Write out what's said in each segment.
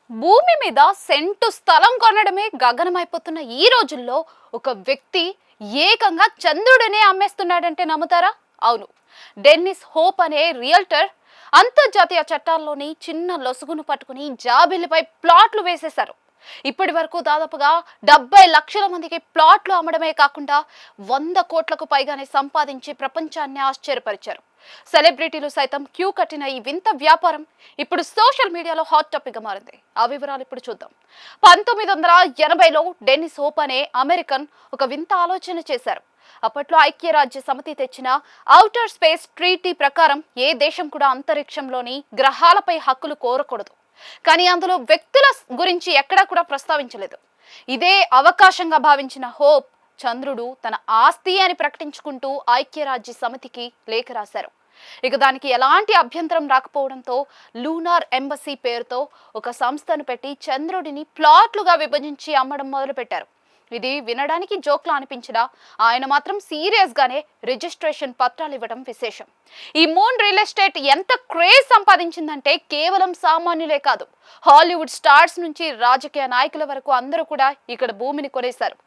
భూమి మీద సెంటు స్థలం కొనడమే గగనమైపోతున్న ఈ రోజుల్లో ఒక వ్యక్తి ఏకంగా చంద్రుడినే అమ్మేస్తున్నాడంటే నమ్ముతారా? అవును, డెన్నిస్ హోప్ అనే రియల్టర్ అంతర్జాతీయ చట్టాల్లోని చిన్న లొసుగును పట్టుకుని జాబిలిపై ప్లాట్లు వేసేశారు. ఇప్పటి వరకు దాదాపుగా 70 లక్షల మందికి ప్లాట్లు అమ్మడమే కాకుండా 100 కోట్లకు పైగానే సంపాదించి ప్రపంచాన్ని ఆశ్చర్యపరిచారు. సెలబ్రిటీలు సైతం క్యూ కట్టిన ఈ వింత వ్యాపారం ఇప్పుడు సోషల్ మీడియాలో హాట్ టాపిక్ గా మారింది. ఆ వివరాలు ఇప్పుడు చూద్దాం. 1980లో డెన్నిస్ హోప్ అనే అమెరికన్ ఒక వింత ఆలోచన చేశారు. అప్పట్లో ఐక్యరాజ్య సమితి తెచ్చిన ఔటర్ స్పేస్ ట్రీటీ ప్రకారం ఏ దేశం కూడా అంతరిక్షంలోని గ్రహాలపై హక్కులు కోరకూడదు. కానీ అందులో వ్యక్తుల గురించి ఎక్కడా కూడా ప్రస్తావించలేదు. ఇదే అవకాశంగా భావించిన హోప్ చంద్రుడు తన ఆస్తి అని ప్రకటించుకుంటూ ఐక్యరాజ్య సమితికి లేఖ రాశారు. ఇక దానికి ఎలాంటి అభ్యంతరం రాకపోవడంతో లూనార్ ఎంబసీ పేరుతో ఒక సంస్థను పెట్టి చంద్రుడిని ప్లాట్లుగా విభజించి అమ్మడం మొదలుపెట్టారు. ఇది వినడానికి జోక్లా అనిపించినా ఆయన మాత్రం సీరియస్ గానే రిజిస్ట్రేషన్ పత్రాలు ఇవ్వడం విశేషం. ఈ మూన్ రియల్ ఎస్టేట్ ఎంత క్రేజ్ సంపాదించిందంటే కేవలం సామాన్యులే కాదు, హాలీవుడ్ స్టార్స్ నుంచి రాజకీయ నాయకుల వరకు అందరూ కూడా ఇక్కడ భూమిని కొనేశారు.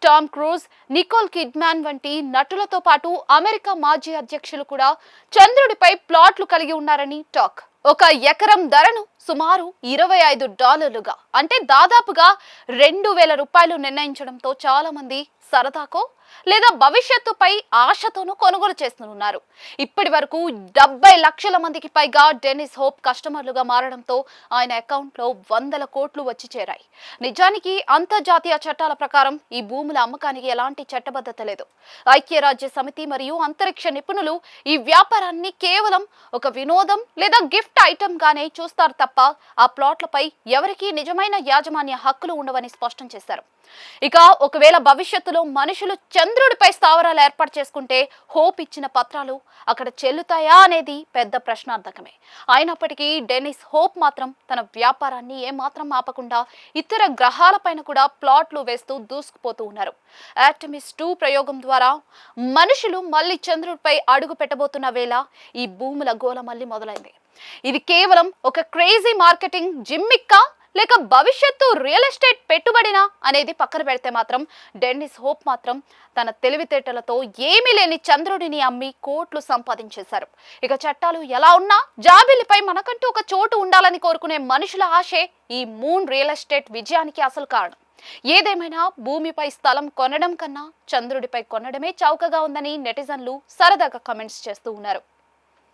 టామ్ క్రూజ్, నికోల్ కిడ్మాన్ వంటి నటులతో పాటు అమెరికా మాజీ అధ్యక్షులు కూడా చంద్రుడిపై ప్లాట్లు కలిగి ఉన్నారని టాక్. ఒక ఎకరం ధరను సుమారు $25 అంటే దాదాపుగా 2000 రూపాయలు నిర్ణయించడంతో చాలా మంది సరదాకో లేదా భవిష్యత్తుపై ఆశతోనూ కొనుగోలు చేస్తున్నారు. ఇప్పటి వరకు 70 లక్షల మందికి పైగా డెన్నిస్ హోప్ కస్టమర్లుగా మారడంతో ఆయన అకౌంట్లో 100 కోట్లు వచ్చి చేరాయి. నిజానికి అంతర్జాతీయ చట్టాల ప్రకారం ఈ భూముల అమ్మకానికి ఎలాంటి చట్టబద్ధత లేదు. ఐక్యరాజ్య సమితి మరియు అంతరిక్ష నిపుణులు ఈ వ్యాపారాన్ని కేవలం ఒక వినోదం లేదా గిఫ్ట్ ఐటమ్ గానే చూస్తారు తప్ప ఆ ప్లాట్లపై ఎవరికీ నిజమైన యాజమాన్య హక్కులు ఉండవని స్పష్టం చేశారు. ఇక ఒకవేళ భవిష్యత్తులో మనుషులు చంద్రుడిపై స్థావరాలు ఏర్పాటు చేసుకుంటే హోప్ ఇచ్చిన పత్రాలు అక్కడ చెల్లుతాయా అనేది పెద్ద ప్రశ్నార్థకమే. అయినప్పటికీ డెన్నిస్ హోప్ మాత్రం తన వ్యాపారాన్ని ఏమాత్రం ఆపకుండా ఇతర గ్రహాలపైన కూడా ప్లాట్లు వేస్తూ దూసుకుపోతూ ఉన్నారు. ఆర్టెమిస్ 2 ప్రయోగం ద్వారా మనుషులు మళ్ళీ చంద్రుడిపై అడుగు పెట్టబోతున్న వేళ ఈ భూముల గోల మళ్ళీ మొదలైంది. ఇది కేవలం ఒక క్రేజీ మార్కెటింగ్ జిమ్మిక్కా లేక భవిష్యత్తు రియల్ ఎస్టేట్ పెట్టుబడినా అనేది పక్కన పెడితే మాత్రం డెన్నిస్ హోప్ మాత్రం తన తెలివితేటలతో ఏమీ లేని చంద్రుడిని అమ్మి కోట్లు సంపాదించేశారు. ఇక చట్టాలు ఎలా ఉన్నా జాబిలిపై మనకంటూ ఒక చోటు ఉండాలని కోరుకునే మనుషుల ఆశే ఈ మూన్ రియల్ ఎస్టేట్ విజయానికి అసలు కారణం. ఏదేమైనా భూమిపై స్థలం కొనడం కన్నా చంద్రుడిపై కొనడమే చౌకగా ఉందని నెటిజన్లు సరదాగా కమెంట్స్ చేస్తూ ఉన్నారు.